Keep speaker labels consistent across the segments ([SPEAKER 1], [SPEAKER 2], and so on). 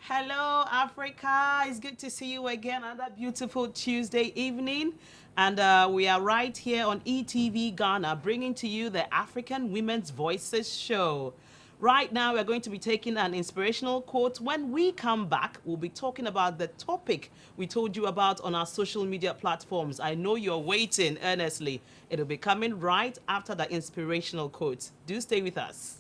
[SPEAKER 1] Hello, Africa. It's good to see you again on that beautiful Tuesday evening. And we are right here on ETV Ghana, bringing to you the African Women's Voices show. Right now, we're going to be taking an inspirational quote. When we come back, we'll be talking about the topic we told you about on our social media platforms. I know you're waiting earnestly. It'll be coming right after the inspirational quote. Do stay with us.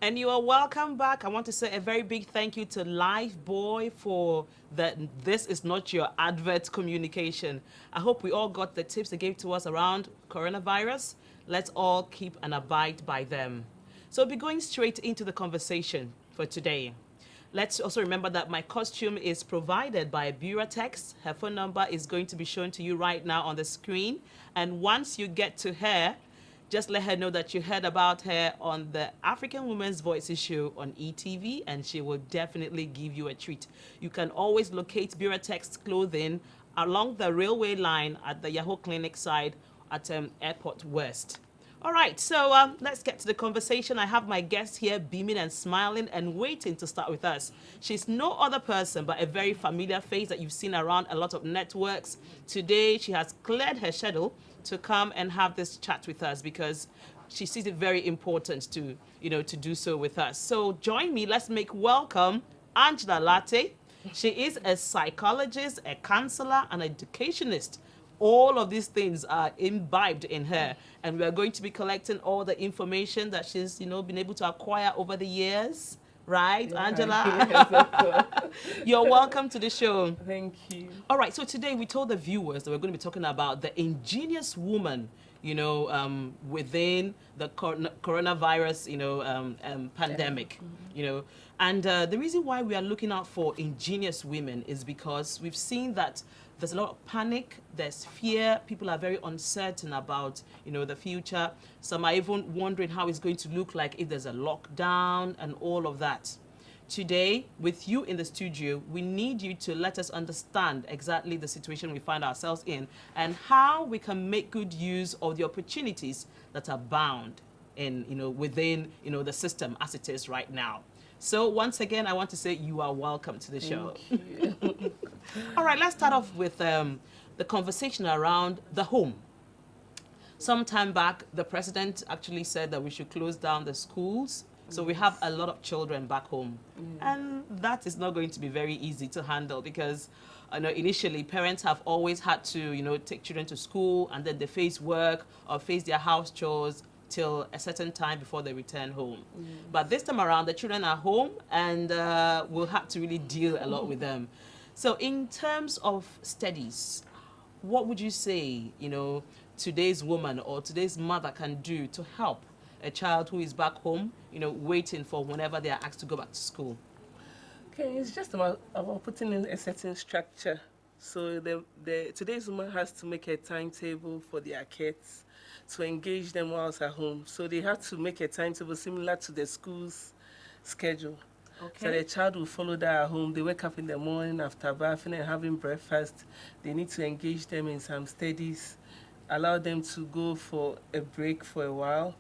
[SPEAKER 1] And you are welcome back. I want to say a very big thank you to Lifeboy for that. This is not your advert communication. I hope we all got the tips they gave to us around coronavirus. Let's all keep and abide by them. So we'll be going straight into the conversation for today. Let's also remember that my costume is provided by Buratex. Her phone number is going to be shown to you right now on the screen. And once you get to her, just let her know that you heard about her on the African Women's Voices show on ETV, and she will definitely give you a treat. You can always locate Buratex clothing along the railway line at the Yahoo Clinic side at Airport West. All right, so let's get to the conversation. I have my guest here beaming and smiling and waiting to start with us. She's no other person but a very familiar face that you've seen around a lot of networks. Today, she has cleared her schedule to come and have this chat with us because she sees it very important to, to do so with us. So join me. Let's make welcome Angela Latte. She is a psychologist, a counselor, an educationist. All of these things are imbibed in her, and we are going to be collecting all the information that she's, been able to acquire over the years. Right, yeah, Angela?
[SPEAKER 2] Yes, of course.
[SPEAKER 1] You're welcome to the show.
[SPEAKER 2] Thank you.
[SPEAKER 1] All right, so today we told the viewers that we're going to be talking about the ingenious woman, within the coronavirus, pandemic, And the reason why we are looking out for ingenious women is because we've seen that there's a lot of panic, there's fear, people are very uncertain about, the future. Some are even wondering how it's going to look like if there's a lockdown and all of that. Today, with you in the studio, we need you to let us understand exactly the situation we find ourselves in and how we can make good use of the opportunities that are bound in, within, the system as it is right now. So once again, I want to say you are welcome to the show.
[SPEAKER 2] Thank you.
[SPEAKER 1] All right, let's start off with the conversation around the home. Some time back, the president actually said that we should close down the schools. So we have a lot of children back home. And that is not going to be very easy to handle because initially parents have always had to, take children to school and then they face work or face their house chores till a certain time before they return home. But this time around, the children are home and we'll have to really deal a lot with them. So in terms of studies, what would you say, today's woman or today's mother can do to help a child who is back home, waiting for whenever they are asked to go back to school?
[SPEAKER 2] Okay, it's just about putting in a certain structure. So today's woman has to make a timetable for their kids to engage them whilst at home. So they have to make a timetable similar to the school's schedule. Okay. So the child will follow that at home. They wake up in the morning after bathing and having breakfast. They need to engage them in some studies, allow them to go for a break for a while,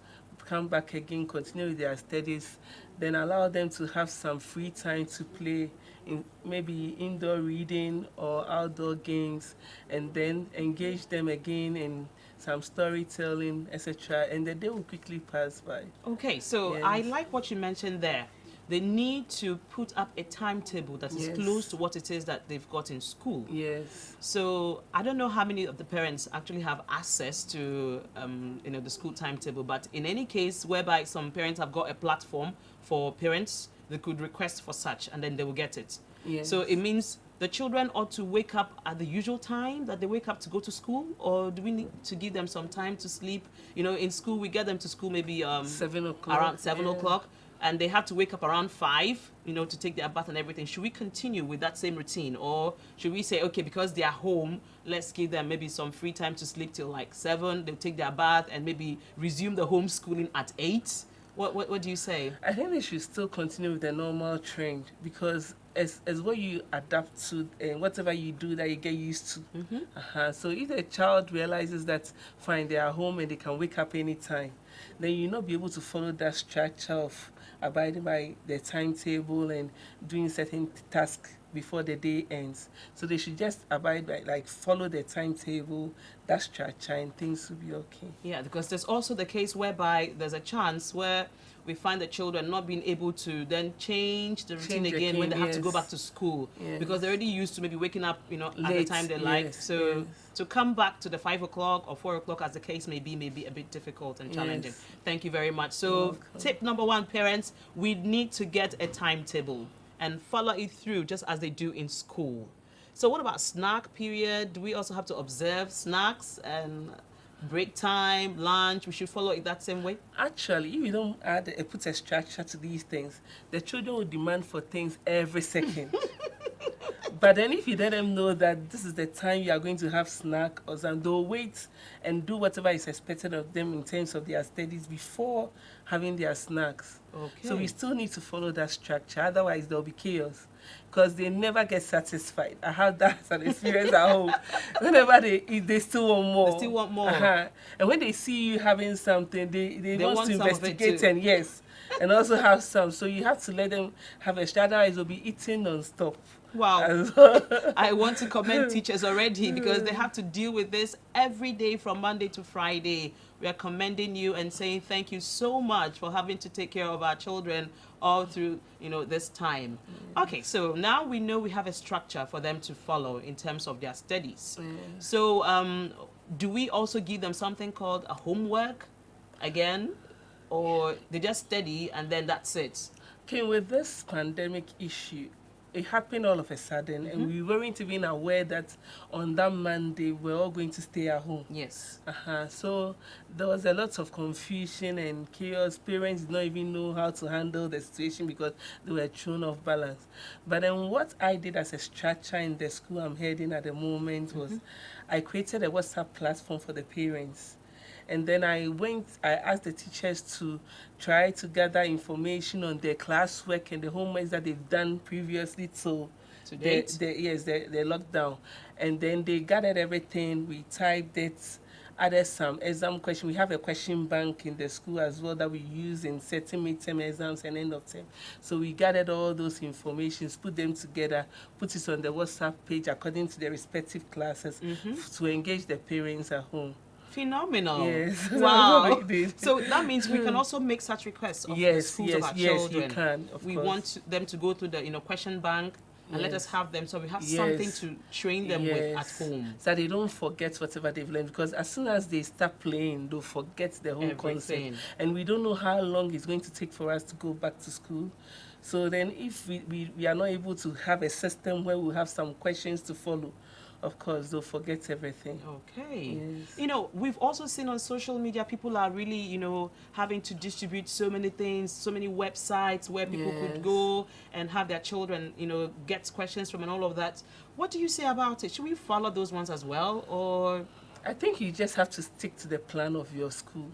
[SPEAKER 2] come back again, continue with their studies, then allow them to have some free time to play, in maybe indoor reading or outdoor games, and then engage them again in some storytelling, etc. And the day will quickly pass by.
[SPEAKER 1] Okay, so yes. I like what you mentioned there. They need to put up a timetable that is close to what it is that they've got in school.
[SPEAKER 2] Yes.
[SPEAKER 1] So I don't know how many of the parents actually have access to, the school timetable. But in any case, whereby some parents have got a platform for parents, they could request for such, and then they will get it. Yes. So it means the children ought to wake up at the usual time that they wake up to go to school, or do we need to give them some time to sleep? In school, we get them to school maybe
[SPEAKER 2] 7 o'clock.
[SPEAKER 1] Around 7 o'clock. And they have to wake up around 5, to take their bath and everything. Should we continue with that same routine? Or should we say, okay, because they are home, let's give them maybe some free time to sleep till like 7, they'll take their bath and maybe resume the homeschooling at 8? What do you say?
[SPEAKER 2] I think they should still continue with the normal trend because as what you adapt to and whatever you do that you get used to.
[SPEAKER 1] Mm-hmm.
[SPEAKER 2] So if a child realizes that fine, they are home and they can wake up anytime, then you'll not be able to follow that structure of abiding by the timetable and doing certain tasks before the day ends. So they should just abide by, like, follow the timetable, that structure, and things will be okay.
[SPEAKER 1] Yeah, because there's also the case whereby there's a chance where we find the children not being able to then change the routine
[SPEAKER 2] Change
[SPEAKER 1] again when they
[SPEAKER 2] again,
[SPEAKER 1] have to go back
[SPEAKER 2] yes.
[SPEAKER 1] to school,
[SPEAKER 2] Yes.
[SPEAKER 1] because they're already used to maybe waking up, at the
[SPEAKER 2] Late,
[SPEAKER 1] time they like.
[SPEAKER 2] yes,
[SPEAKER 1] So
[SPEAKER 2] yes.
[SPEAKER 1] to come back to the 5 o'clock or 4 o'clock, as the case may be a bit difficult and challenging.
[SPEAKER 2] Yes.
[SPEAKER 1] Thank you very much.
[SPEAKER 2] You're
[SPEAKER 1] So
[SPEAKER 2] welcome.
[SPEAKER 1] tip number one, parents, we need to get a timetable and follow it through just as they do in school. So what about snack period? Do we also have to observe snacks and break time, lunch? We should follow it that same way?
[SPEAKER 2] Actually, if you don't put a structure to these things, the children will demand for things every second. But then if you let them know that this is the time you are going to have snack or something, they'll wait and do whatever is expected of them in terms of their studies before having their snacks.
[SPEAKER 1] Okay.
[SPEAKER 2] So we still need to follow that structure, otherwise there'll be chaos. Because they never get satisfied. I had that as an experience at home. Whenever they eat, they still want more.
[SPEAKER 1] They still want more.
[SPEAKER 2] And when they see you having something, they want to
[SPEAKER 1] some of it
[SPEAKER 2] investigate
[SPEAKER 1] too.
[SPEAKER 2] and yes, and also have some. So you have to let them have a share, otherwise they'll be eating non-stop.
[SPEAKER 1] Wow.
[SPEAKER 2] And so-
[SPEAKER 1] I want to commend teachers already because they have to deal with this every day from Monday to Friday. We are commending you and saying thank you so much for having to take care of our children all through, this time. Okay, so now we know we have a structure for them to follow in terms of their studies. So do we also give them something called a homework again? Or they just study and then that's it?
[SPEAKER 2] Okay, with this pandemic issue, it happened all of a sudden, and we weren't even aware that on that Monday we're all going to stay at home.
[SPEAKER 1] Yes.
[SPEAKER 2] So there was a lot of confusion and chaos. Parents did not even know how to handle the situation because they were thrown off balance. But then what I did as a structure in the school I'm heading at the moment was I created a WhatsApp platform for the parents. And then I asked the teachers to try to gather information on their classwork and the homeworks that they've done previously to
[SPEAKER 1] date?
[SPEAKER 2] the lockdown. And then they gathered everything, we typed it, added some exam question. We have a question bank in the school as well that we use in setting midterm exams and end of term. So we gathered all those informations, put them together, put it on the WhatsApp page according to the respective classes to engage the parents at home.
[SPEAKER 1] Phenomenal.
[SPEAKER 2] Yes.
[SPEAKER 1] Wow. So that means we can also make such requests of the schools of our children.
[SPEAKER 2] Yes, you can, of
[SPEAKER 1] we
[SPEAKER 2] course.
[SPEAKER 1] want them to go through the question bank and let us have them so we have
[SPEAKER 2] Yes.
[SPEAKER 1] something to train them with at
[SPEAKER 2] Yes.
[SPEAKER 1] home.
[SPEAKER 2] So they don't forget whatever they've learned, because as soon as they start playing, they'll forget the whole
[SPEAKER 1] Everything.
[SPEAKER 2] concept. And we don't know how long it's going to take for us to go back to school. So then if we are not able to have a system where we have some questions to follow, of course, they'll forget everything.
[SPEAKER 1] Okay.
[SPEAKER 2] Yes.
[SPEAKER 1] We've also seen on social media, people are really, having to distribute so many things, so many websites where people could
[SPEAKER 2] Yes.
[SPEAKER 1] go and have their children, get questions from and all of that. What do you say about it? Should we follow those ones as well, or?
[SPEAKER 2] I think you just have to stick to the plan of your school,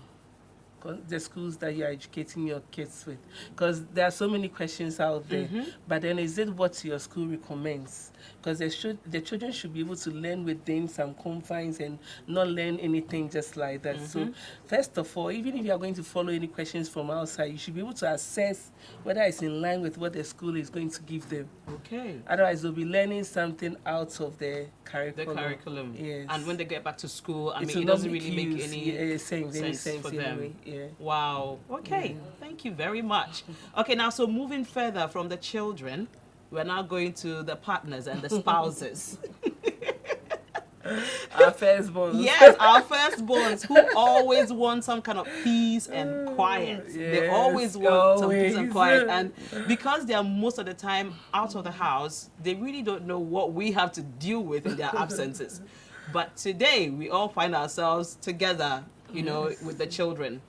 [SPEAKER 2] the schools that you're educating your kids with, because there are so many questions out there. But then is it what your school recommends? Because the children should be able to learn within some confines and not learn anything just like that. So first of all, even if you are going to follow any questions from outside, you should be able to assess whether it's in line with what the school is going to give them.
[SPEAKER 1] Okay.
[SPEAKER 2] Otherwise, they'll be learning something out of the
[SPEAKER 1] The
[SPEAKER 2] curriculum.
[SPEAKER 1] curriculum.
[SPEAKER 2] Yes.
[SPEAKER 1] And when they get back to school,
[SPEAKER 2] It
[SPEAKER 1] it
[SPEAKER 2] will not
[SPEAKER 1] doesn't really make
[SPEAKER 2] use
[SPEAKER 1] any
[SPEAKER 2] sense
[SPEAKER 1] for them.
[SPEAKER 2] anyway. Yeah.
[SPEAKER 1] Wow. Okay. Thank you very much. Okay, now, so moving further from the children, we're now going to the partners and the spouses.
[SPEAKER 2] Our firstborn.
[SPEAKER 1] Yes, our firstborns who always want some kind of peace and quiet. They
[SPEAKER 2] Yes,
[SPEAKER 1] always want some peace and
[SPEAKER 2] always.
[SPEAKER 1] quiet. And because they are most of the time out of the house, they really don't know what we have to deal with in their absences. But today, we all find ourselves together, with the children.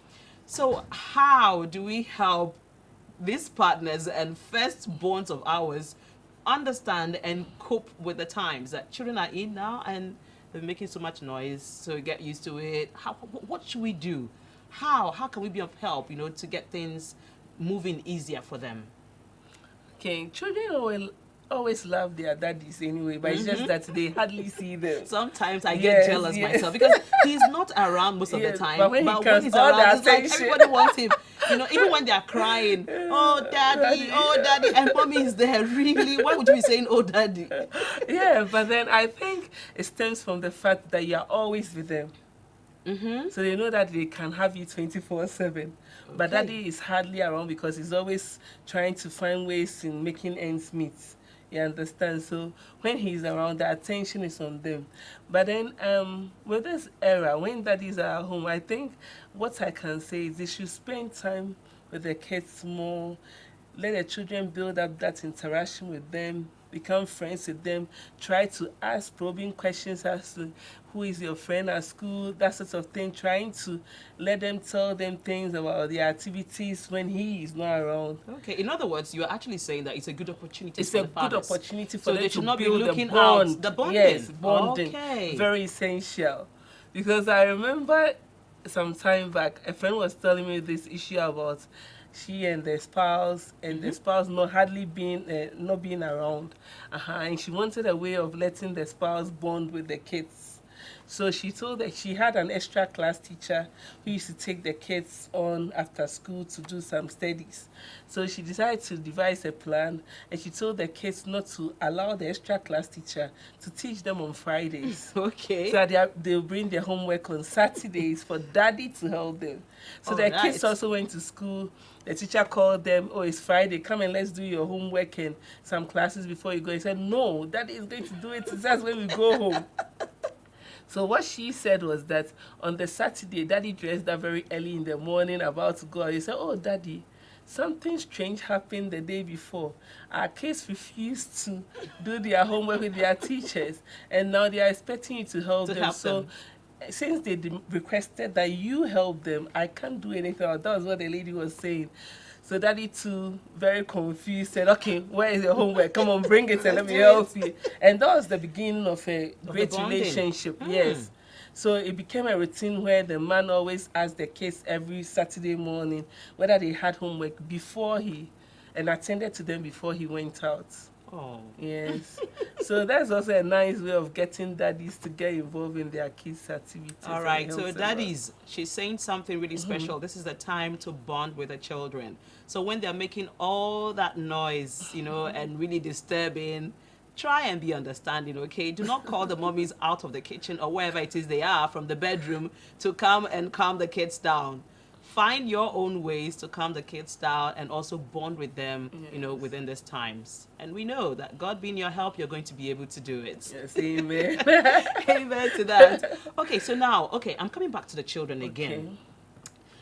[SPEAKER 1] So how do we help these partners and firstborns of ours understand and cope with the times that children are in now and they're making so much noise, so get used to it? What should we do? How can we be of help, to get things moving easier for them?
[SPEAKER 2] Okay, children always love their daddies anyway, but it's just that they hardly see them.
[SPEAKER 1] Sometimes I get
[SPEAKER 2] Yes,
[SPEAKER 1] jealous
[SPEAKER 2] yes.
[SPEAKER 1] myself because he's not around most of the
[SPEAKER 2] Yes,
[SPEAKER 1] time.
[SPEAKER 2] but when he comes,
[SPEAKER 1] he's
[SPEAKER 2] all the
[SPEAKER 1] around, it's like
[SPEAKER 2] attention.
[SPEAKER 1] everybody wants him. You know, even when they're crying, oh daddy, oh daddy, and mommy is there. Really? Why would you be saying oh daddy?
[SPEAKER 2] Yeah, but then I think it stems from the fact that you're always with them. So they know that they can have you 24/7. But
[SPEAKER 1] Okay.
[SPEAKER 2] daddy is hardly around because he's always trying to find ways in making ends meet. You understand? So when he's around, the attention is on them. But then with this era, when daddies are at home, I think what I can say is they should spend time with the kids more, let the children build up that interaction with them, become friends with them, try to ask probing questions as to who is your friend at school, that sort of thing, trying to let them tell them things about their activities when he is not around.
[SPEAKER 1] Okay. In other words, you are actually saying that it's a good opportunity
[SPEAKER 2] It's
[SPEAKER 1] for
[SPEAKER 2] a
[SPEAKER 1] the
[SPEAKER 2] good
[SPEAKER 1] fathers.
[SPEAKER 2] opportunity for
[SPEAKER 1] So
[SPEAKER 2] them
[SPEAKER 1] they
[SPEAKER 2] to
[SPEAKER 1] should not be
[SPEAKER 2] build
[SPEAKER 1] looking
[SPEAKER 2] a bond.
[SPEAKER 1] out. The bonding.
[SPEAKER 2] Yes, bonding.
[SPEAKER 1] Okay.
[SPEAKER 2] Very essential. Because I remember some time back, a friend was telling me this issue about she and the spouse, and the spouse not being around, and she wanted a way of letting the spouse bond with the kids. So she told that she had an extra class teacher who used to take the kids on after school to do some studies. So she decided to devise a plan, and she told the kids not to allow the extra class teacher to teach them on Fridays.
[SPEAKER 1] Okay.
[SPEAKER 2] So that they'll bring their homework on Saturdays for daddy to help them. So
[SPEAKER 1] Oh,
[SPEAKER 2] the
[SPEAKER 1] nice.
[SPEAKER 2] kids also went to school. The teacher called them, oh, it's Friday, come and let's do your homework and some classes before you go. He said, no, daddy is going to do it. That's when we go home. So what she said was that on the Saturday, daddy dressed up very early in the morning, about to go out. He said, oh, daddy, something strange happened the day before. Our kids refused to do their homework with their teachers, and now they are expecting you to help them. So since they requested that you help them, I can't do anything. That was what the lady was saying. So daddy too, very confused, said, okay, where is your homework? Come on, bring it and let me help you. And that was the beginning of a great relationship, yes. So it became a routine where the man always asked the kids every Saturday morning whether they had homework and attended to them before he went out.
[SPEAKER 1] Oh.
[SPEAKER 2] Yes. So that's also a nice way of getting daddies to get involved in their kids' activities.
[SPEAKER 1] All right. So daddies, she's saying something really special. This is the time to bond with the children. So when they're making all that noise, you know, and really disturbing, try and be understanding, okay? Do not call the mommies out of the kitchen or wherever it is they are from the bedroom to come and calm the kids down. Find your own ways to calm the kids down and also bond with them, you know, within these times. And we know that God being your help, you're going to be able to do it.
[SPEAKER 2] Yes, amen.
[SPEAKER 1] Amen to that. Okay, so now, I'm coming back to the children again.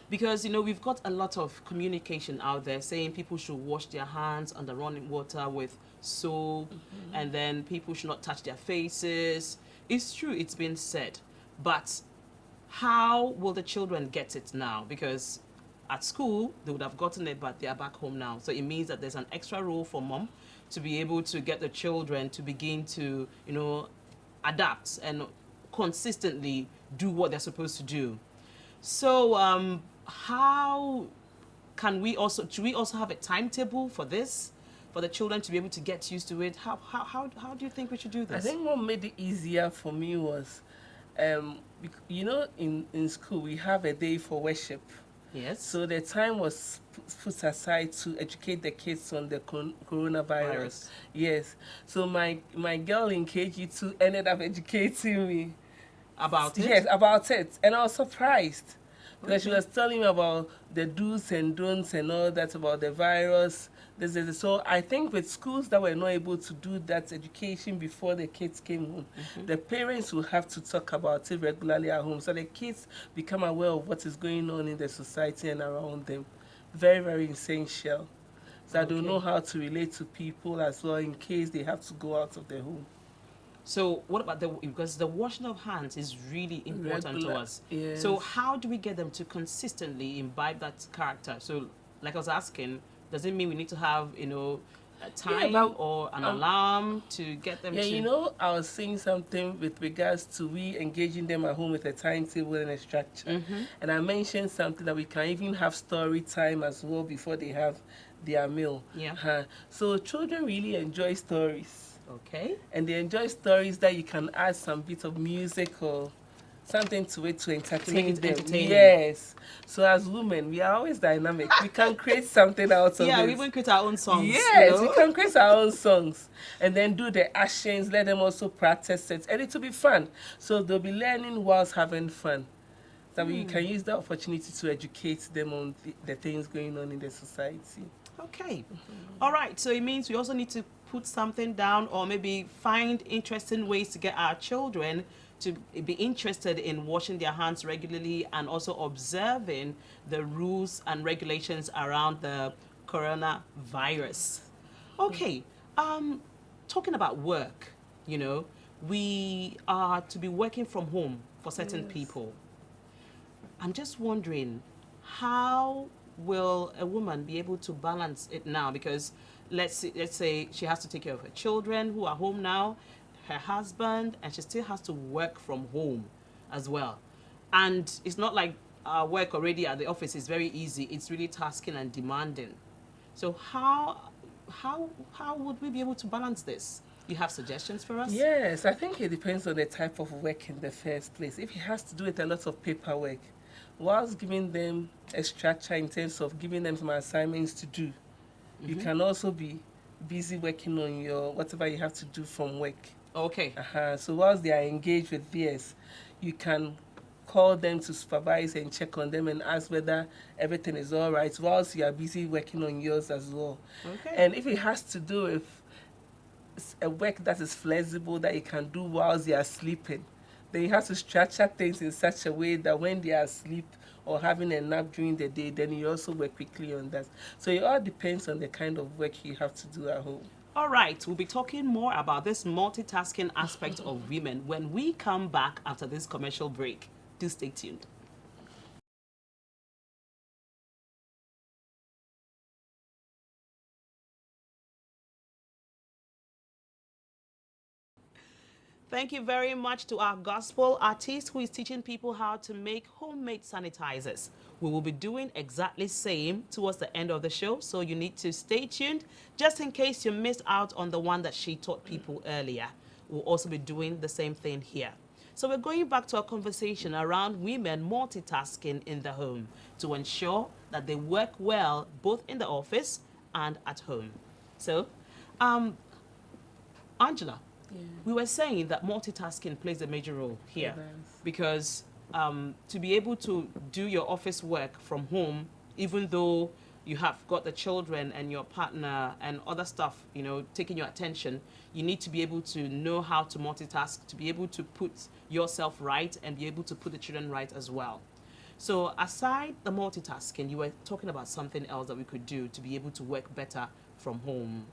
[SPEAKER 1] Because, you know, we've got a lot of communication out there saying people should wash their hands under running water with soap, and then people should not touch their faces. It's true, it's been said. But how will the children get it now? Because at school, they would have gotten it, but they are back home now. So it means that there's an extra role for mom to be able to get the children to begin to, you know, adapt and consistently do what they're supposed to do. So how can we also, do we also have a timetable for this? For the children to be able to get used to it? How do you think we should do this?
[SPEAKER 2] I think what made it easier for me was, you know, in school we have a day for worship.
[SPEAKER 1] Yes.
[SPEAKER 2] So the time was put aside to educate the kids on the coronavirus. Yes. So my girl in KG2 ended up educating me.
[SPEAKER 1] About it?
[SPEAKER 2] Yes, about it. And I was surprised because she was telling me about the do's and don'ts and all that about the virus. So I think with schools that were not able to do that education before the kids came home, the parents will have to talk about it regularly at home so the kids become aware of what is going on in the society and around them. Very, very essential. So I don't know how to relate to people as well in case they have to go out of their home.
[SPEAKER 1] So what about because the washing of hands is really important to us.
[SPEAKER 2] Yes.
[SPEAKER 1] So how do we get them to consistently imbibe that character? So like I was asking, does it mean we need to have, you know, a time
[SPEAKER 2] but,
[SPEAKER 1] or an alarm to get them
[SPEAKER 2] yeah,
[SPEAKER 1] to...
[SPEAKER 2] you know, I was saying something with regards to we engaging them at home with a timetable and a structure. And I mentioned something that we can even have story time as well before they have their meal.
[SPEAKER 1] Yeah.
[SPEAKER 2] So children really enjoy stories.
[SPEAKER 1] Okay.
[SPEAKER 2] And they enjoy stories that you can add some bit of music or something to it to
[SPEAKER 1] To make
[SPEAKER 2] entertain
[SPEAKER 1] it
[SPEAKER 2] them.
[SPEAKER 1] entertaining.
[SPEAKER 2] Yes. So as women, we are always dynamic. We can create something out of
[SPEAKER 1] Yeah,
[SPEAKER 2] it.
[SPEAKER 1] we even create our own songs.
[SPEAKER 2] Yes, we can create our own songs and then do the actions, let them also practice it, and it will be fun. So they'll be learning whilst having fun. So we can use the opportunity to educate them on the things going on in the society.
[SPEAKER 1] Okay. All right. So it means we also need to put something down or maybe find interesting ways to get our children to be interested in washing their hands regularly and also observing the rules and regulations around the coronavirus. Okay. Talking about work, you know, we are to be working from home for certain people. I'm just wondering, how will a woman be able to balance it now? Because let's say she has to take care of her children who are home now, her husband, and she still has to work from home as well. And it's not like work already at the office is very easy. It's really tasking and demanding. So how would we be able to balance this? You have suggestions for us?
[SPEAKER 2] Yes, I think it depends on the type of work in the first place. If he has to do with a lot of paperwork, whilst giving them a structure in terms of giving them some assignments to do, you can also be busy working on your whatever you have to do from work.
[SPEAKER 1] Okay.
[SPEAKER 2] So whilst they are engaged with theirs, you can call them to supervise and check on them and ask whether everything is all right whilst you are busy working on yours as well.
[SPEAKER 1] Okay.
[SPEAKER 2] And if it has to do with a work that is flexible that you can do whilst you are sleeping, then you have to structure things in such a way that when they are asleep or having a nap during the day, then you also work quickly on that. So it all depends on the kind of work you have to do at home.
[SPEAKER 1] All right, we'll be talking more about this multitasking aspect of women when we come back after this commercial break. Do stay tuned. Thank you very much to our gospel artist who is teaching people how to make homemade sanitizers. We will be doing exactly same towards the end of the show, so you need to stay tuned just in case you missed out on the one that she taught people earlier. We'll also be doing the same thing here. So we're going back to our conversation around women multitasking in the home to ensure that they work well both in the office and at home. So, Angela, we were saying that multitasking plays a major role here because to be able to do your office work from home, even though you have got the children and your partner and other stuff, you know, taking your attention, you need to be able to know how to multitask, to be able to put yourself right and be able to put the children right as well. So aside the multitasking, you were talking about something else that we could do to be able to work better from home.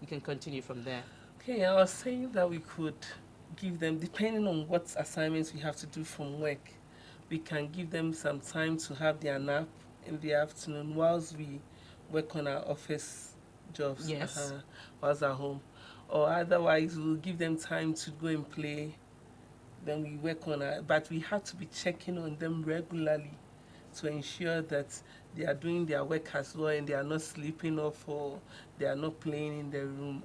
[SPEAKER 1] You can continue from there.
[SPEAKER 2] Okay, I was saying that we could give them, depending on what assignments we have to do from work, we can give them some time to have their nap in the afternoon whilst we work on our office jobs.
[SPEAKER 1] Yes.
[SPEAKER 2] Whilst at home. Or otherwise, we'll give them time to go and play. Then we work on it. But we have to be checking on them regularly to ensure that they are doing their work as well and they are not sleeping off or they are not playing in the room.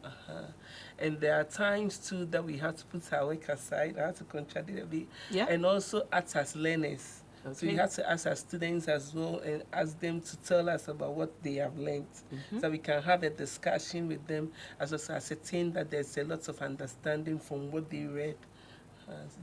[SPEAKER 2] And there are times too that we have to put our work aside. I have to contradict a bit.
[SPEAKER 1] Yeah.
[SPEAKER 2] And also act as learners.
[SPEAKER 1] Okay.
[SPEAKER 2] So we have to ask our students as well and ask them to tell us about what they have learned. So we can have a discussion with them as also ascertain that there's a lot of understanding from what they read.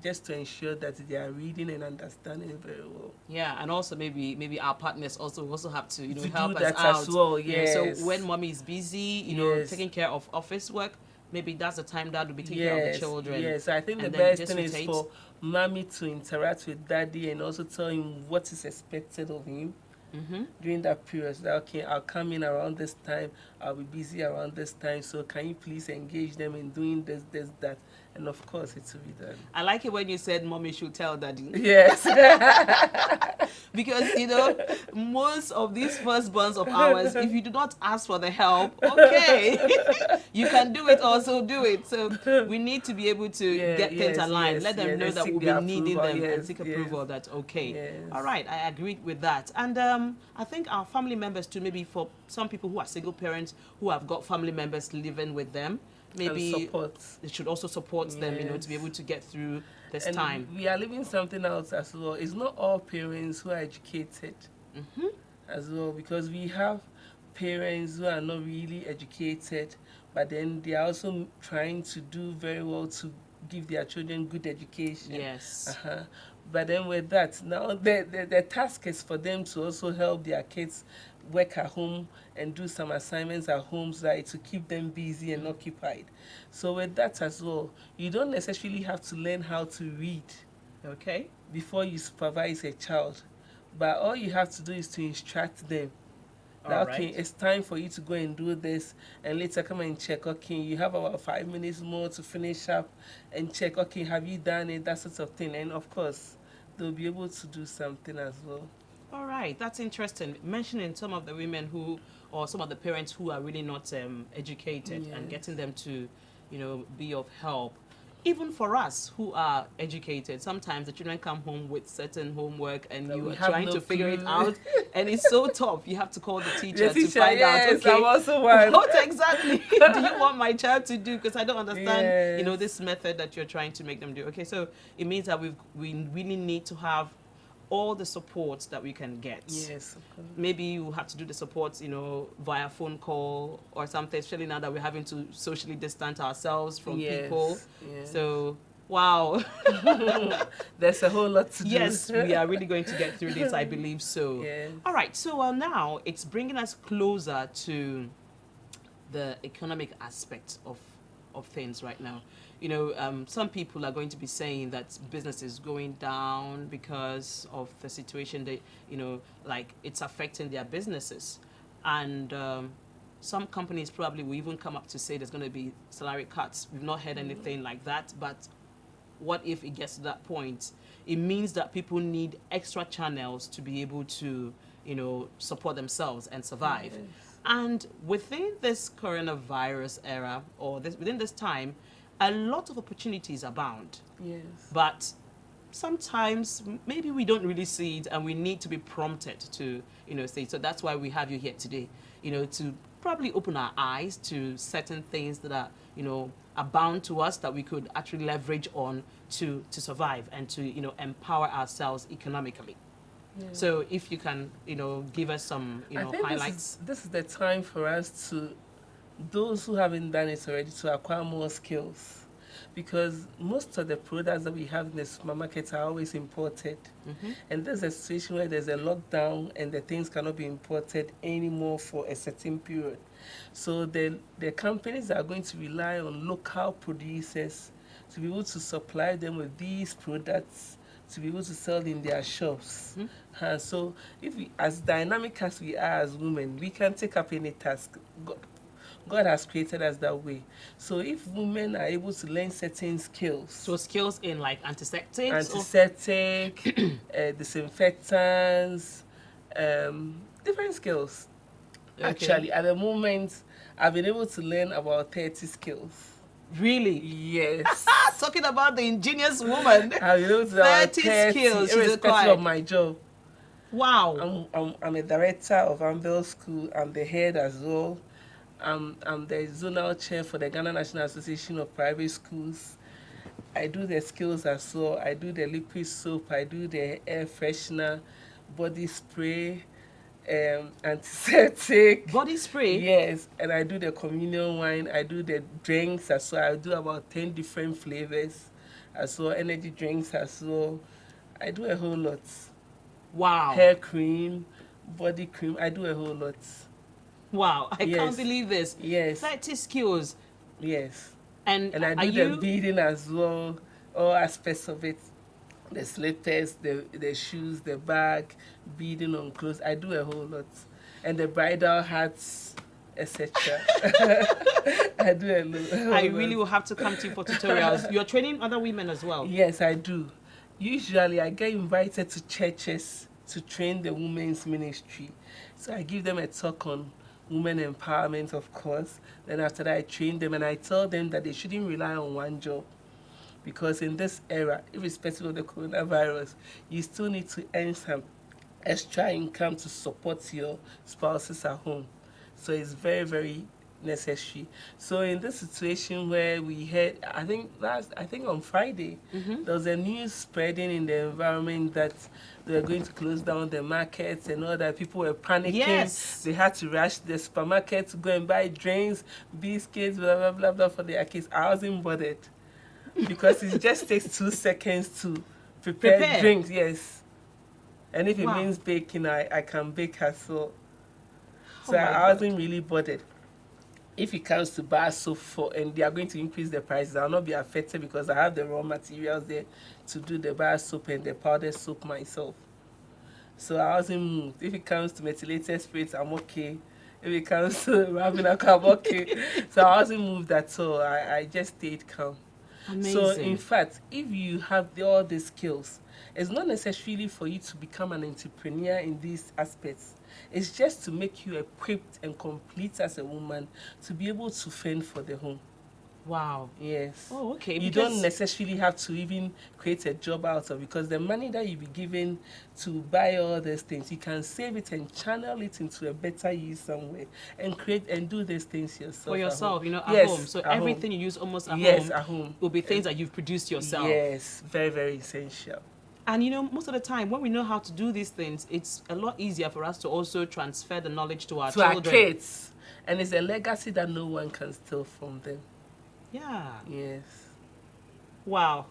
[SPEAKER 2] Just to ensure that they are reading and understanding it very well.
[SPEAKER 1] Yeah, and also maybe our partners also have to
[SPEAKER 2] To
[SPEAKER 1] help
[SPEAKER 2] do
[SPEAKER 1] us
[SPEAKER 2] that
[SPEAKER 1] out
[SPEAKER 2] as well,
[SPEAKER 1] Yeah,
[SPEAKER 2] yes.
[SPEAKER 1] so when mommy is busy, you know,
[SPEAKER 2] Yes.
[SPEAKER 1] taking care of office work, maybe that's the time dad will be taking care of the children.
[SPEAKER 2] Yes, I think the
[SPEAKER 1] and then
[SPEAKER 2] best
[SPEAKER 1] just
[SPEAKER 2] thing is
[SPEAKER 1] rotate.
[SPEAKER 2] for mommy to interact with daddy and also tell him what is expected of him during that period. So that, okay, I'll come in around this time, I'll be busy around this time, so can you please engage them in doing this, that, and of course it will be done.
[SPEAKER 1] I like it when you said mommy should tell daddy.
[SPEAKER 2] Yes.
[SPEAKER 1] Because, most of these firstborns of ours, if you do not ask for the help, okay, you can do it, also do it. So we need to be able to
[SPEAKER 2] Yeah,
[SPEAKER 1] get things
[SPEAKER 2] yes,
[SPEAKER 1] aligned.
[SPEAKER 2] yes,
[SPEAKER 1] Let them
[SPEAKER 2] yeah,
[SPEAKER 1] know
[SPEAKER 2] they
[SPEAKER 1] that
[SPEAKER 2] seek
[SPEAKER 1] we'll be
[SPEAKER 2] their
[SPEAKER 1] needing
[SPEAKER 2] approval,
[SPEAKER 1] them and
[SPEAKER 2] yes,
[SPEAKER 1] seek
[SPEAKER 2] yes,
[SPEAKER 1] approval. That's okay.
[SPEAKER 2] yes.
[SPEAKER 1] All right, I agree with that. And I think our family members too, maybe for some people who are single parents who have got family members living with them, maybe
[SPEAKER 2] And support.
[SPEAKER 1] it should also support them, to be
[SPEAKER 2] Yes.
[SPEAKER 1] able to get through this
[SPEAKER 2] And
[SPEAKER 1] time.
[SPEAKER 2] we are leaving something else as well. It's not all parents who are educated as well, because we have parents who are not really educated, but then they are also trying to do very well to give their children good education.
[SPEAKER 1] Yes.
[SPEAKER 2] But then with that, now the task is for them to also help their kids work at home and do some assignments at home, so that to keep them busy and occupied. So with that as well, you don't necessarily have to learn how to read
[SPEAKER 1] Okay.
[SPEAKER 2] before you supervise a child, but all you have to do is to instruct them that,
[SPEAKER 1] All
[SPEAKER 2] okay,
[SPEAKER 1] right.
[SPEAKER 2] it's time for you to go and do this, and later come and check, okay, you have about 5 minutes more to finish up and check, okay, have you done it, that sort of thing. And of course they'll be able to do something as well.
[SPEAKER 1] All right, that's interesting. Mentioning some of the women who, or some of the parents who are really not educated, and
[SPEAKER 2] Yes.
[SPEAKER 1] getting them to, be of help. Even for us who are educated, sometimes the children come home with certain homework and
[SPEAKER 2] That
[SPEAKER 1] you
[SPEAKER 2] we
[SPEAKER 1] are
[SPEAKER 2] have
[SPEAKER 1] trying
[SPEAKER 2] no
[SPEAKER 1] to figure it
[SPEAKER 2] clue.
[SPEAKER 1] out, and it's so tough. You have to call the teacher,
[SPEAKER 2] The teacher,
[SPEAKER 1] to find
[SPEAKER 2] yes,
[SPEAKER 1] out, okay,
[SPEAKER 2] I'm also one.
[SPEAKER 1] what exactly do you want my child to do? Because I don't understand,
[SPEAKER 2] Yes.
[SPEAKER 1] this method that you're trying to make them do. Okay, so it means that we really need to have all the support that we can get.
[SPEAKER 2] Yes, of course.
[SPEAKER 1] Maybe you have to do the support, via phone call or something, especially now that we're having to socially distance ourselves from
[SPEAKER 2] Yes,
[SPEAKER 1] people.
[SPEAKER 2] yes.
[SPEAKER 1] So, wow.
[SPEAKER 2] There's a whole lot to do.
[SPEAKER 1] Yes, we are really going to get through this, I believe so.
[SPEAKER 2] Yes.
[SPEAKER 1] All right, so now it's bringing us closer to the economic aspect of things right now. Some people are going to be saying that business is going down because of the situation that, like it's affecting their businesses. And some companies probably will even come up to say there's going to be salary cuts. We've not heard anything like that, but what if it gets to that point? It means that people need extra channels to be able to, support themselves and survive.
[SPEAKER 2] Yes.
[SPEAKER 1] And within this coronavirus era, or within this time, a lot of opportunities abound.
[SPEAKER 2] Yes.
[SPEAKER 1] But sometimes maybe we don't really see it, and we need to be prompted to, say. So that's why we have you here today, to probably open our eyes to certain things that are, are bound to us, that we could actually leverage on to survive and to, empower ourselves economically.
[SPEAKER 2] Yeah.
[SPEAKER 1] So if you can, give us some,
[SPEAKER 2] I think
[SPEAKER 1] highlights.
[SPEAKER 2] this is the time for us to, those who haven't done it already, to acquire more skills, because most of the products that we have in the supermarkets are always imported. And there's a situation where there's a lockdown and the things cannot be imported anymore for a certain period. So the companies are going to rely on local producers to be able to supply them with these products, to be able to sell in their shops. So if we, as dynamic as we are as women, we can take up any task. God has created us that way. So if women are able to learn certain skills,
[SPEAKER 1] So skills in like antiseptics?
[SPEAKER 2] antiseptic, disinfectants, different skills.
[SPEAKER 1] Okay.
[SPEAKER 2] Actually, at the moment, I've been able to learn about 30 skills.
[SPEAKER 1] Really?
[SPEAKER 2] Yes.
[SPEAKER 1] Talking about the ingenious woman.
[SPEAKER 2] I've been able to learn about
[SPEAKER 1] 30
[SPEAKER 2] 30
[SPEAKER 1] skills she's
[SPEAKER 2] irrespective
[SPEAKER 1] acquired.
[SPEAKER 2] of my job.
[SPEAKER 1] Wow.
[SPEAKER 2] I'm a director of Anvil School. I'm the head as well. I'm the zonal chair for the Ghana National Association of Private Schools. I do the skills as well. I do the liquid soap. I do the air freshener, body spray, antiseptic.
[SPEAKER 1] Body spray?
[SPEAKER 2] Yes, and I do the communion wine. I do the drinks as well. I do about 10 different flavors as well. Energy drinks as well. I do a whole lot.
[SPEAKER 1] Wow.
[SPEAKER 2] Hair cream, body cream. I do a whole lot.
[SPEAKER 1] Wow. I
[SPEAKER 2] Yes.
[SPEAKER 1] can't believe this.
[SPEAKER 2] Yes.
[SPEAKER 1] 30 skills.
[SPEAKER 2] Yes.
[SPEAKER 1] And
[SPEAKER 2] And I
[SPEAKER 1] are
[SPEAKER 2] do
[SPEAKER 1] you...
[SPEAKER 2] the beading as well, all aspects of it. The slippers, the shoes, the bag, beading on clothes. I do a whole lot. And the bridal hats etc. I do a lot.
[SPEAKER 1] I really will have to come to you for tutorials. You're training other women as well?
[SPEAKER 2] Yes, I do. Usually, I get invited to churches to train the women's ministry. So I give them a talk on women empowerment, of course. Then after that, I train them and I tell them that they shouldn't rely on one job. Because in this era, irrespective of the coronavirus, you still need to earn some extra income to support your spouses at home. So it's very, very necessary. So in this situation where we had, I think on Friday, there was a news spreading in the environment that they were going to close down the markets and all that. People were panicking.
[SPEAKER 1] Yes.
[SPEAKER 2] They had to rush the supermarket to go and buy drinks, biscuits, blah, blah, blah, blah for their kids. I wasn't bothered because it just takes 2 seconds to prepare drinks, yes. And if it means baking, I can bake as well. So I wasn't really bothered. If it comes to bar soap and they are going to increase the prices, I'll not be affected because I have the raw materials there to do the bar soap and the powdered soap myself. So I wasn't moved. If it comes to methylated spirits, I'm okay. If it comes to rubbing alcohol, I'm okay. So I wasn't moved at all. I just stayed calm.
[SPEAKER 1] Amazing.
[SPEAKER 2] So in fact, if you have all these skills, it's not necessarily for you to become an entrepreneur in these aspects. It's just to make you equipped and complete as a woman to be able to fend for the home.
[SPEAKER 1] Wow.
[SPEAKER 2] Yes.
[SPEAKER 1] Oh, okay.
[SPEAKER 2] You don't necessarily have to even create a job out of, because the money that you be given to buy all these things, you can save it and channel it into a better use somewhere and create and do these things yourself.
[SPEAKER 1] For yourself, you know, at
[SPEAKER 2] yes,
[SPEAKER 1] home. So
[SPEAKER 2] at
[SPEAKER 1] everything
[SPEAKER 2] home.
[SPEAKER 1] you use almost at
[SPEAKER 2] Yes, at home
[SPEAKER 1] will be things that you've produced yourself.
[SPEAKER 2] Yes, very, very essential.
[SPEAKER 1] And you know, most of the time when we know how to do these things, it's a lot easier for us to also transfer the knowledge to our children.
[SPEAKER 2] To our kids. And it's a legacy that no one can steal from them.
[SPEAKER 1] Yeah.
[SPEAKER 2] Yes.
[SPEAKER 1] Wow.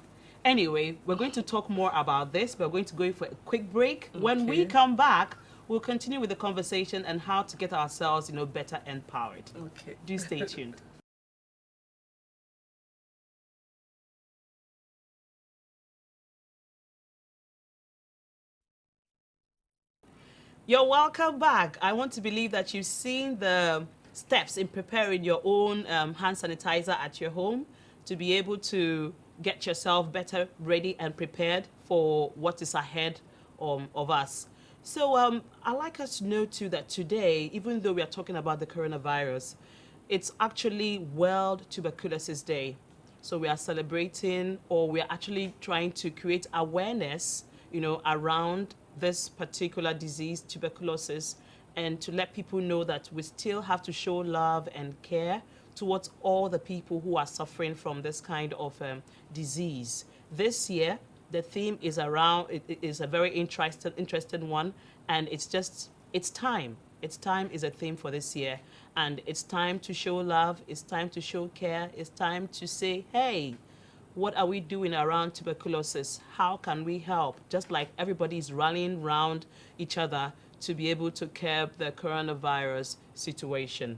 [SPEAKER 1] Anyway, we're going to talk more about this. We're going to go for a quick break. Okay. When we come back, we'll continue with the conversation and how to get ourselves, you know, better empowered.
[SPEAKER 2] Okay.
[SPEAKER 1] Do stay tuned. You're welcome back. I want to believe that you've seen the steps in preparing your own hand sanitizer at your home to be able to get yourself better ready and prepared for what is ahead of us. So I'd like us to know too that today, even though we are talking about the coronavirus, it's actually World Tuberculosis Day. So we are celebrating, or we are actually trying to create awareness, you know, around this particular disease, tuberculosis, and to let people know that we still have to show love and care towards all the people who are suffering from this kind of disease. This year, the theme is around, it is a very interesting one, and it's time. It's time is a theme for this year, and it's time to show love, it's time to show care, it's time to say, hey, what are we doing around tuberculosis? How can we help? Just like everybody is rallying around each other to be able to curb the coronavirus situation.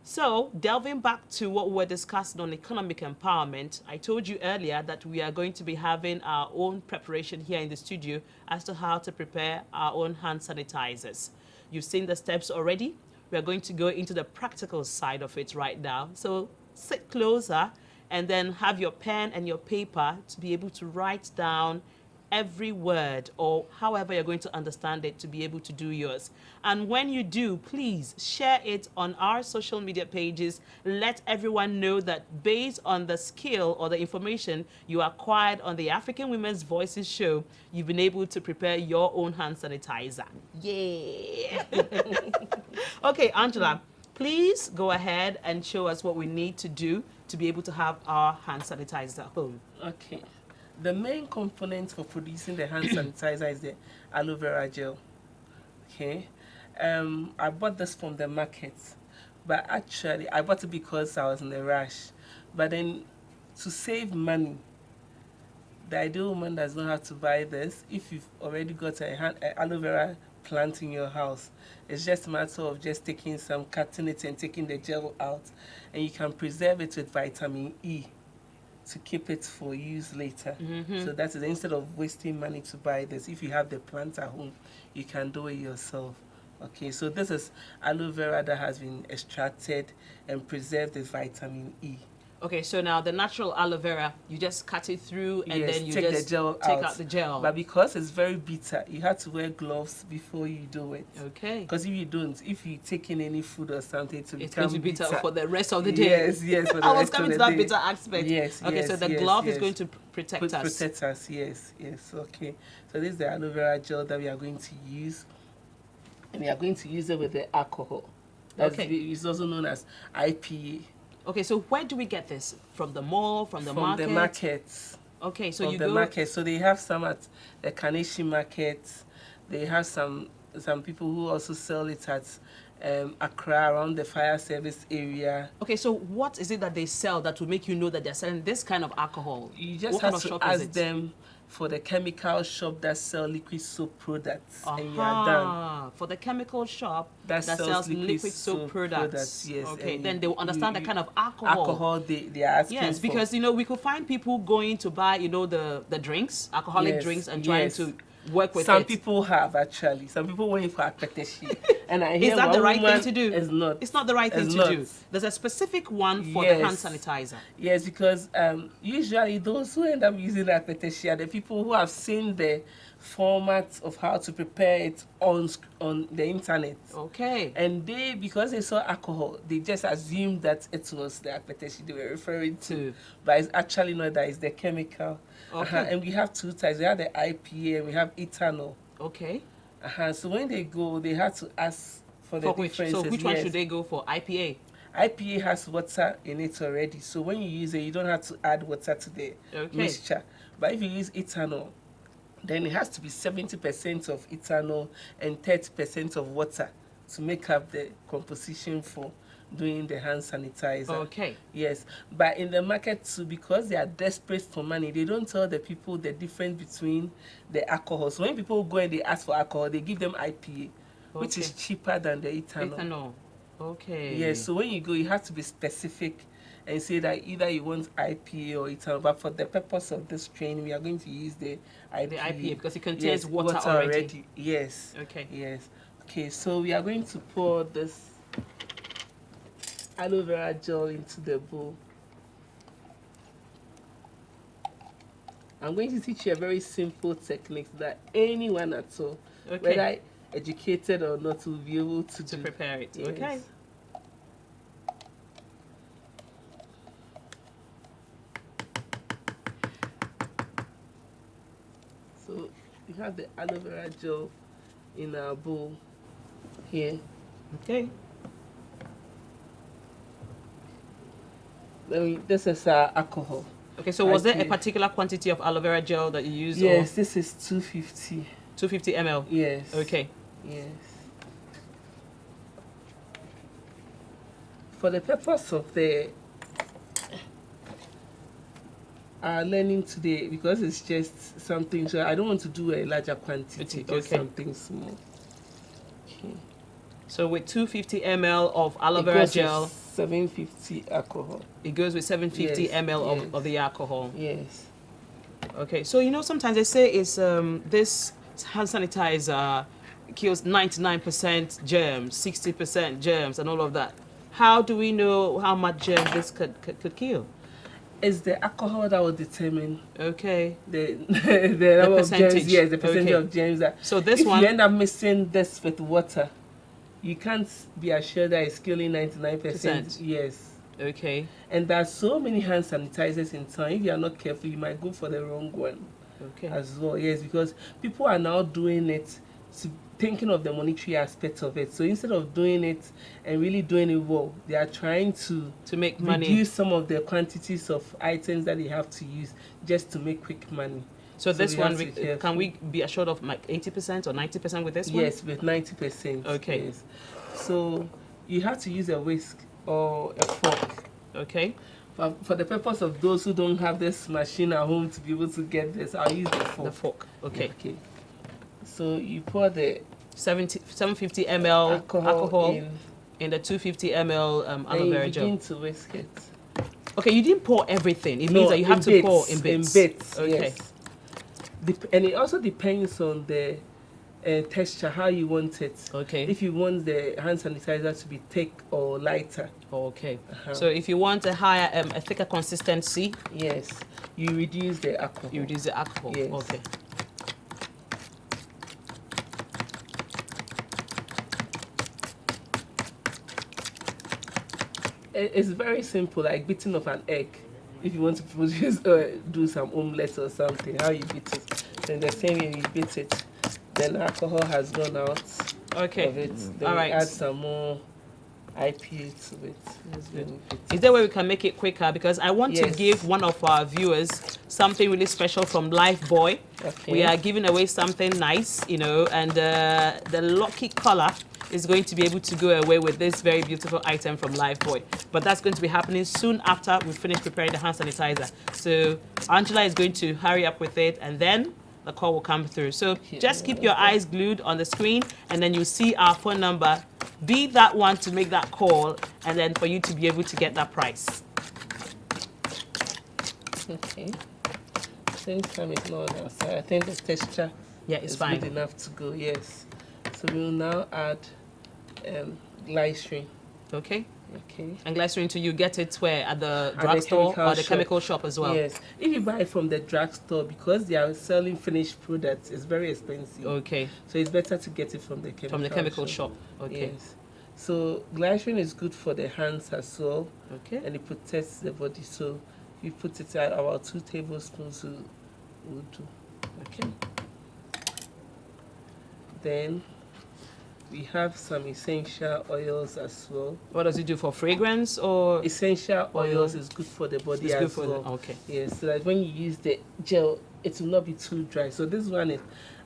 [SPEAKER 1] So, delving back to what we were discussing on economic empowerment, I told you earlier that we are going to be having our own preparation here in the studio as to how to prepare our own hand sanitizers. You've seen the steps already. We're going to go into the practical side of it right now. So, sit closer and then have your pen and your paper to be able to write down every word, or however you're going to understand it, to be able to do yours. And when you do, please share it on our social media pages. Let everyone know that based on the skill or the information you acquired on the African Women's Voices show, you've been able to prepare your own hand sanitizer. Yeah. Okay, Angela, please go ahead and show us what we need to do to be able to have our hand sanitizer at home.
[SPEAKER 2] Okay. The main component for producing the hand sanitizer is the aloe vera gel. Okay. I bought this from the market, but actually I bought it because I was in a rush. But then, to save money, the ideal woman does not have to buy this if you've already got an aloe vera plant in your house. It's just a matter of just taking some, cutting it and taking the gel out, and you can preserve it with vitamin E to keep it for use later. So that is, instead of wasting money to buy this, if you have the plant at home, you can do it yourself. Okay, so this is aloe vera that has been extracted and preserved with vitamin E.
[SPEAKER 1] Okay, so now the natural aloe vera, you just cut it through and
[SPEAKER 2] Yes,
[SPEAKER 1] then you
[SPEAKER 2] take
[SPEAKER 1] just
[SPEAKER 2] the gel
[SPEAKER 1] take
[SPEAKER 2] out.
[SPEAKER 1] out the gel.
[SPEAKER 2] But because it's very bitter, you have to wear gloves before you do it.
[SPEAKER 1] Okay.
[SPEAKER 2] Because if you don't, if you take in any food or something, it will
[SPEAKER 1] It's
[SPEAKER 2] become
[SPEAKER 1] going to be bitter
[SPEAKER 2] bitter
[SPEAKER 1] for the rest of the day.
[SPEAKER 2] Yes, yes. For the
[SPEAKER 1] I was
[SPEAKER 2] rest
[SPEAKER 1] coming
[SPEAKER 2] of
[SPEAKER 1] to
[SPEAKER 2] the
[SPEAKER 1] that
[SPEAKER 2] day.
[SPEAKER 1] bitter aspect.
[SPEAKER 2] Yes,
[SPEAKER 1] Okay,
[SPEAKER 2] yes,
[SPEAKER 1] so the
[SPEAKER 2] yes,
[SPEAKER 1] glove is
[SPEAKER 2] yes.
[SPEAKER 1] going to protect us.
[SPEAKER 2] Protect us, yes, yes. Okay. So this is the aloe vera gel that we are going to use. And we are going to use it with the alcohol.
[SPEAKER 1] Okay.
[SPEAKER 2] It's also known as IPA.
[SPEAKER 1] Okay, so where do we get this? From the mall, from the market?
[SPEAKER 2] From the markets.
[SPEAKER 1] Okay, so
[SPEAKER 2] From
[SPEAKER 1] you
[SPEAKER 2] the
[SPEAKER 1] go...
[SPEAKER 2] market. So they have some at the Kaneshi market. They have some people who also sell it at Accra, around the fire service area.
[SPEAKER 1] Okay, so what is it that they sell that will make you know that they're selling this kind of alcohol?
[SPEAKER 2] You just
[SPEAKER 1] what
[SPEAKER 2] have
[SPEAKER 1] kind of
[SPEAKER 2] to
[SPEAKER 1] shop
[SPEAKER 2] ask
[SPEAKER 1] is it?
[SPEAKER 2] them for the chemical shop that sell liquid soap products, and you are done.
[SPEAKER 1] For the chemical shop
[SPEAKER 2] that
[SPEAKER 1] sells liquid soap products.
[SPEAKER 2] Yes.
[SPEAKER 1] Okay, then they will understand the kind of alcohol
[SPEAKER 2] they are asking
[SPEAKER 1] yes,
[SPEAKER 2] for.
[SPEAKER 1] because we could find people going to buy the drinks, alcoholic drinks, and trying to work with
[SPEAKER 2] some
[SPEAKER 1] it.
[SPEAKER 2] people have actually. Some people waiting for akpeteshi. And I hear
[SPEAKER 1] is that the right thing to do?
[SPEAKER 2] It's not.
[SPEAKER 1] It's not the right thing to do. There's a specific one for the hand sanitizer.
[SPEAKER 2] Yes, because usually those who end up using akpeteshi are the people who have seen the format of how to prepare it on the internet.
[SPEAKER 1] Okay.
[SPEAKER 2] And because they saw alcohol, they just assumed that it was the akpeteshi they were referring to. But it's actually not that, it's the chemical.
[SPEAKER 1] Okay.
[SPEAKER 2] And we have two types. We have the IPA and we have ethanol.
[SPEAKER 1] Okay.
[SPEAKER 2] So when they go, they have to ask for the differences.
[SPEAKER 1] So which one should they go for? IPA?
[SPEAKER 2] IPA has water in it already. So when you use it, you don't have to add water to the mixture. But if you use ethanol, then it has to be 70% of ethanol and 30% of water to make up the composition for doing the hand sanitizer.
[SPEAKER 1] Okay.
[SPEAKER 2] Yes. But in the market too, because they are desperate for money, they don't tell the people the difference between the alcohol. So when people go and they ask for alcohol, they give them IPA, which is cheaper than the ethanol.
[SPEAKER 1] Okay.
[SPEAKER 2] Yes. So when you go, you have to be specific and say that either you want IPA or ethanol. But for the purpose of this training, we are going to use the IPA.
[SPEAKER 1] The IPA because it contains water already.
[SPEAKER 2] Yes.
[SPEAKER 1] Okay.
[SPEAKER 2] Yes. Okay. So we are going to pour this aloe vera gel into the bowl. I'm going to teach you a very simple technique that anyone at all, whether educated or not, will be able to
[SPEAKER 1] prepare it.
[SPEAKER 2] Yes.
[SPEAKER 1] Okay.
[SPEAKER 2] So we have the aloe vera gel in our bowl here.
[SPEAKER 1] Okay.
[SPEAKER 2] This is alcohol.
[SPEAKER 1] Okay, so was there a particular quantity of aloe vera gel that you used?
[SPEAKER 2] Yes, this is 250.
[SPEAKER 1] 250 ml?
[SPEAKER 2] Yes.
[SPEAKER 1] Okay.
[SPEAKER 2] Yes. For the purpose of our learning today, because it's just something, so I don't want to do a larger quantity, just something small. Okay.
[SPEAKER 1] So with 250 ml of aloe vera gel,
[SPEAKER 2] 750 alcohol.
[SPEAKER 1] It goes with 750 ml of the alcohol.
[SPEAKER 2] Yes.
[SPEAKER 1] Okay, so sometimes they say it's this hand sanitizer kills 99% germs, 60% germs, and all of that. How do we know how much germs this could kill?
[SPEAKER 2] It's the alcohol that will determine the number of germs. Yes, the percentage of germs.
[SPEAKER 1] So this
[SPEAKER 2] if
[SPEAKER 1] one,
[SPEAKER 2] you end up mixing this with water, you can't be assured that it's killing 99%. Yes.
[SPEAKER 1] Okay.
[SPEAKER 2] And there are so many hand sanitizers in town. If you are not careful, you might go for the wrong one.
[SPEAKER 1] Okay.
[SPEAKER 2] As well, yes, because people are now doing it, thinking of the monetary aspect of it. So instead of doing it and really doing it well, they are trying to
[SPEAKER 1] make money,
[SPEAKER 2] reduce some of the quantities of items that they have to use just to make quick money.
[SPEAKER 1] So this one, can we be assured of like 80% or 90% with this one?
[SPEAKER 2] Yes, with 90%.
[SPEAKER 1] Okay.
[SPEAKER 2] Yes. So you have to use a whisk or a fork.
[SPEAKER 1] Okay.
[SPEAKER 2] For the purpose of those who don't have this machine at home to be able to get this, I'll use the fork.
[SPEAKER 1] The fork. Okay.
[SPEAKER 2] Okay. So you pour the
[SPEAKER 1] 750 ml alcohol in the 250 ml aloe vera gel.
[SPEAKER 2] Begin to whisk it.
[SPEAKER 1] Okay, you didn't pour everything. It means that you have to pour in bits.
[SPEAKER 2] In bits.
[SPEAKER 1] Okay.
[SPEAKER 2] Yes. And it also depends on the texture, how you want it.
[SPEAKER 1] Okay.
[SPEAKER 2] If you want the hand sanitizer to be thick or lighter.
[SPEAKER 1] Okay. So if you want a higher, a thicker consistency,
[SPEAKER 2] yes, you reduce the alcohol.
[SPEAKER 1] You reduce the alcohol.
[SPEAKER 2] Yes.
[SPEAKER 1] Okay.
[SPEAKER 2] It's very simple, like beating of an egg. If you want to produce do some omelette or something, how you beat it. Then the same way you beat it, then alcohol has gone out
[SPEAKER 1] Okay.
[SPEAKER 2] of it. Then
[SPEAKER 1] All
[SPEAKER 2] we
[SPEAKER 1] right.
[SPEAKER 2] add some more IPA to it.
[SPEAKER 1] Is there a way we can make it quicker? Because I want to
[SPEAKER 2] Yes.
[SPEAKER 1] give one of our viewers something really special from Lifebuoy.
[SPEAKER 2] Okay.
[SPEAKER 1] We are giving away something nice, you know, and the lucky color is going to be able to go away with this very beautiful item from Lifebuoy. But that's going to be happening soon after we finish preparing the hand sanitizer. So Angela is going to hurry up with it, and then the call will come through. So just keep your eyes glued on the screen, and then you see our phone number. Be that one to make that call, and then for you to be able to get that price.
[SPEAKER 2] Okay. Same time it's not outside. I think the texture
[SPEAKER 1] Yeah, it's
[SPEAKER 2] is
[SPEAKER 1] fine.
[SPEAKER 2] good enough to go. Yes. So we will now add glycerin.
[SPEAKER 1] Okay.
[SPEAKER 2] Okay.
[SPEAKER 1] And glycerin, you get it where? At the drugstore or the chemical shop as well?
[SPEAKER 2] Yes. If you buy it from the drugstore, because they are selling finished products, it's very expensive.
[SPEAKER 1] Okay.
[SPEAKER 2] So it's better to get it from the chemical
[SPEAKER 1] shop. Okay.
[SPEAKER 2] Yes. So glycerin is good for the hands as well.
[SPEAKER 1] Okay.
[SPEAKER 2] And it protects the body. So you put it at about 2 tablespoons will do.
[SPEAKER 1] Okay.
[SPEAKER 2] Then we have some essential oils as well.
[SPEAKER 1] What does it do for fragrance or?
[SPEAKER 2] Essential oils is good for the body
[SPEAKER 1] It's good
[SPEAKER 2] as
[SPEAKER 1] for
[SPEAKER 2] well.
[SPEAKER 1] okay.
[SPEAKER 2] Yes, so that when you use the gel, it will not be too dry. So this one is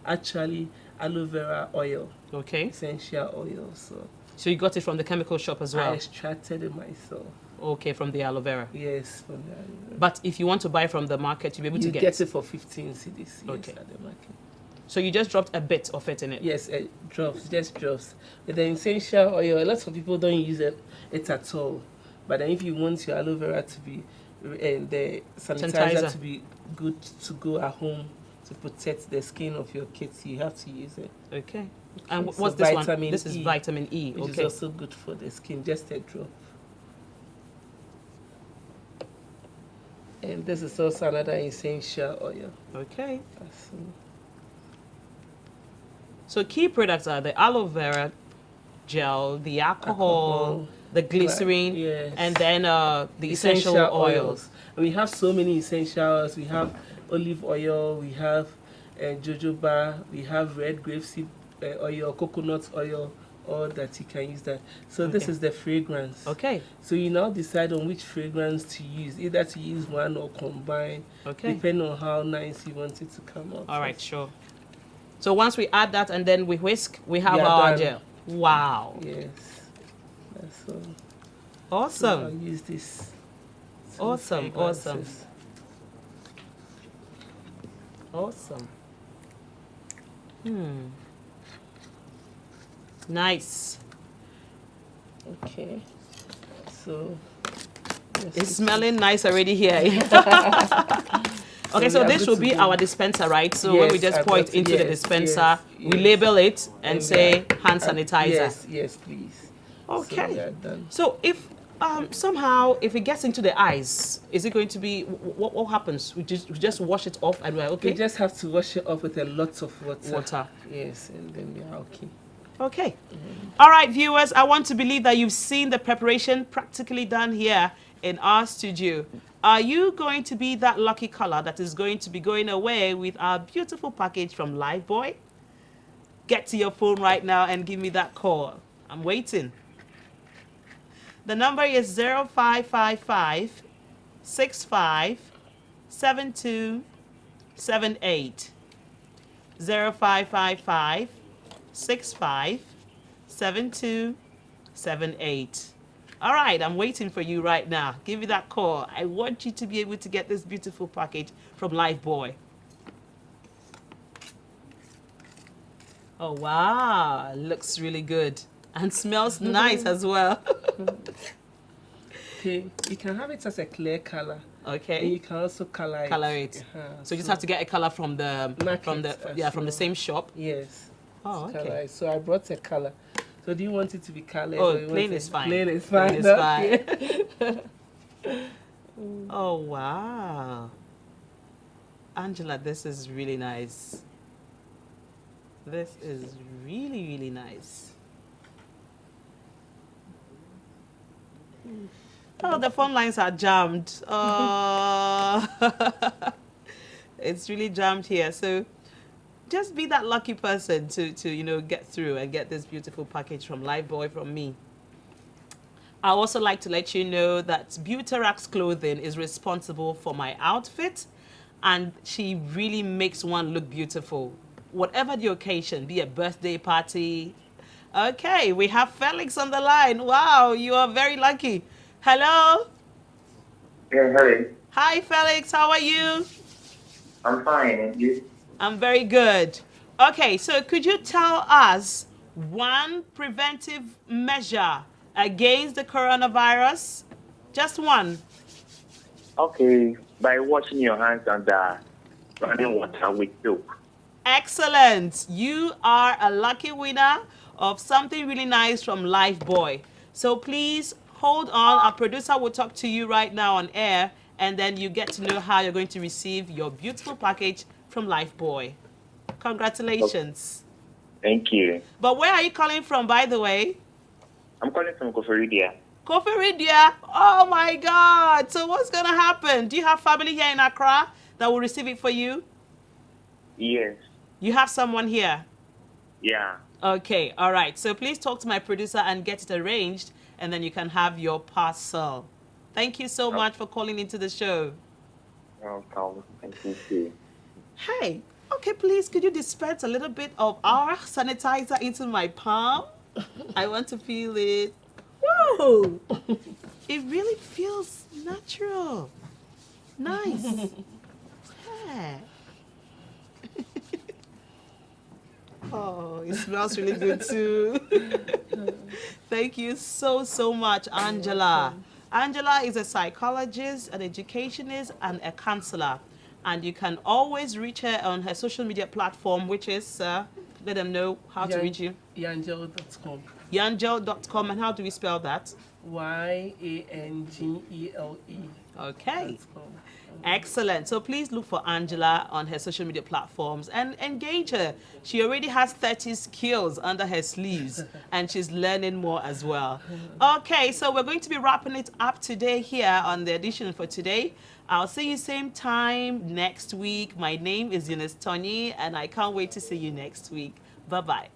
[SPEAKER 2] actually aloe vera oil.
[SPEAKER 1] Okay.
[SPEAKER 2] Essential oil.
[SPEAKER 1] So you got it from the chemical shop as well?
[SPEAKER 2] I extracted it myself.
[SPEAKER 1] Okay, from the aloe vera.
[SPEAKER 2] Yes, from the aloe vera.
[SPEAKER 1] But if you want to buy from the market, you'll be able to
[SPEAKER 2] get it for 15 cedis.
[SPEAKER 1] Okay.
[SPEAKER 2] Yes, at the market.
[SPEAKER 1] So you just dropped a bit of it in it?
[SPEAKER 2] Yes, drops, just drops. With the essential oil, a lot of people don't use it at all. But then if you want your aloe vera to be, and the sanitizer to be good to go at home to protect the skin of your kids, you have to use it.
[SPEAKER 1] Okay. And
[SPEAKER 2] So
[SPEAKER 1] what's this one?
[SPEAKER 2] vitamin
[SPEAKER 1] This is
[SPEAKER 2] E,
[SPEAKER 1] vitamin E.
[SPEAKER 2] which
[SPEAKER 1] Okay.
[SPEAKER 2] is also good for the skin, just a drop. And this is also another essential oil.
[SPEAKER 1] Okay. So key products are the aloe vera gel, the alcohol, the glycerin,
[SPEAKER 2] yes.
[SPEAKER 1] and then the essential oils.
[SPEAKER 2] And we have so many essential oils. We have olive oil, we have jojoba, we have red grapeseed oil, coconut oil, all that you can use that. So this is the fragrance.
[SPEAKER 1] Okay.
[SPEAKER 2] So you now decide on which fragrance to use, either to use one or combine, depending on how nice you want it to come out.
[SPEAKER 1] All right, sure. So once we add that and then we whisk, we have our gel. Wow.
[SPEAKER 2] Yes. That's all.
[SPEAKER 1] Awesome.
[SPEAKER 2] So I'll use this.
[SPEAKER 1] Awesome, awesome. Awesome. Nice.
[SPEAKER 2] Okay. So
[SPEAKER 1] it's smelling nice already here. Okay, so this will be our dispenser, right? So when we just pour it into the dispenser, we label it and say hand sanitizer.
[SPEAKER 2] Yes, yes, please.
[SPEAKER 1] Okay.
[SPEAKER 2] So, done.
[SPEAKER 1] So if somehow if it gets into the eyes, is it going to be what happens? We just wash it off and we're okay.
[SPEAKER 2] We just have to wash it off with a lot of water.
[SPEAKER 1] Water.
[SPEAKER 2] Yes, and then we are okay.
[SPEAKER 1] Okay. All right, viewers, I want to believe that you've seen the preparation practically done here in our studio. Are you going to be that lucky caller that is going to be going away with our beautiful package from Lifebuoy? Get to your phone right now and give me that call. I'm waiting. The number is 0555 65 7278. 0555 65 7278. All right, I'm waiting for you right now. Give me that call. I want you to be able to get this beautiful package from Lifebuoy. Oh, wow. Looks really good. And smells nice as well.
[SPEAKER 2] Okay, you can have it as a clear color.
[SPEAKER 1] Okay.
[SPEAKER 2] And you can also color it.
[SPEAKER 1] Color it. So you just have to get a color from the from the same shop.
[SPEAKER 2] Yes.
[SPEAKER 1] Oh, okay.
[SPEAKER 2] Color. So I brought a color. So do you want it to be colored?
[SPEAKER 1] Oh,
[SPEAKER 2] or you
[SPEAKER 1] plain
[SPEAKER 2] want
[SPEAKER 1] is fine.
[SPEAKER 2] Plain is
[SPEAKER 1] Plain
[SPEAKER 2] fine.
[SPEAKER 1] is
[SPEAKER 2] Okay.
[SPEAKER 1] Oh, wow. Angela, this is really nice. This is really, really nice. Oh, the phone lines are jammed. Oh, it's really jammed here. So just be that lucky person to get through and get this beautiful package from Lifebuoy from me. I also like to let you know that Buterax Clothing is responsible for my outfit, and she really makes one look beautiful. Whatever the occasion, be a birthday party. Okay, we have Felix on the line. Wow, you are very lucky. Hello.
[SPEAKER 3] Yeah, hi.
[SPEAKER 1] Hi, Felix. How are you?
[SPEAKER 3] I'm fine, and you?
[SPEAKER 1] I'm very good. Okay, so could you tell us one preventive measure against the coronavirus? Just one.
[SPEAKER 3] Okay, by washing your hands under running water with soap.
[SPEAKER 1] Excellent. You are a lucky winner of something really nice from Lifebuoy. So please hold on. Our producer will talk to you right now on air, and then you get to know how you're going to receive your beautiful package from Lifebuoy. Congratulations.
[SPEAKER 3] Thank you.
[SPEAKER 1] But where are you calling from, by the way?
[SPEAKER 3] I'm calling from Koforidia.
[SPEAKER 1] Koforidia. Oh my God. So what's going to happen? Do you have family here in Accra that will receive it for you?
[SPEAKER 3] Yes.
[SPEAKER 1] You have someone here?
[SPEAKER 3] Yeah.
[SPEAKER 1] Okay. All right. So please talk to my producer and get it arranged, and then you can have your parcel. Thank you so much for calling into the show.
[SPEAKER 3] Welcome. Thank you too.
[SPEAKER 1] Hey. Okay, please, could you dispense a little bit of our sanitizer into my palm? I want to feel it. Whoa! It really feels natural. Nice. Yeah. Oh, it smells really good too. Thank you so, so much, Angela. Angela is a psychologist, an educationist, and a counselor. And you can always reach her on her social media platform, which is, let them know how to reach you.
[SPEAKER 2] Yangel.com.
[SPEAKER 1] Yangel.com. And how do we spell that?
[SPEAKER 2] Yangle.
[SPEAKER 1] Okay. Excellent. So please look for Angela on her social media platforms and engage her. She already has 30 skills under her sleeves and she's learning more as well. Okay, so we're going to be wrapping it up today here on the edition for today. I'll see you same time next week. My name is Eunice Tony and I can't wait to see you next week. Bye-bye.